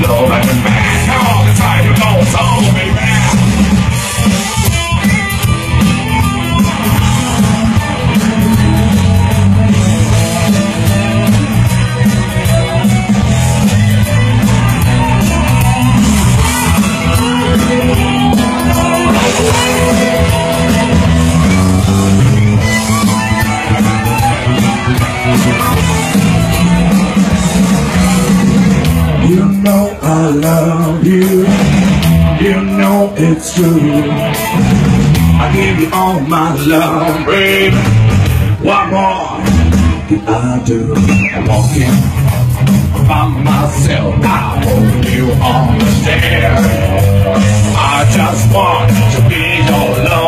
love like a man. All the time it goes on, baby. You know I love you, you know it's true. I give you all my love, baby. What more can I do? I'm walking by myself, I hope you understand. I just want to be your love.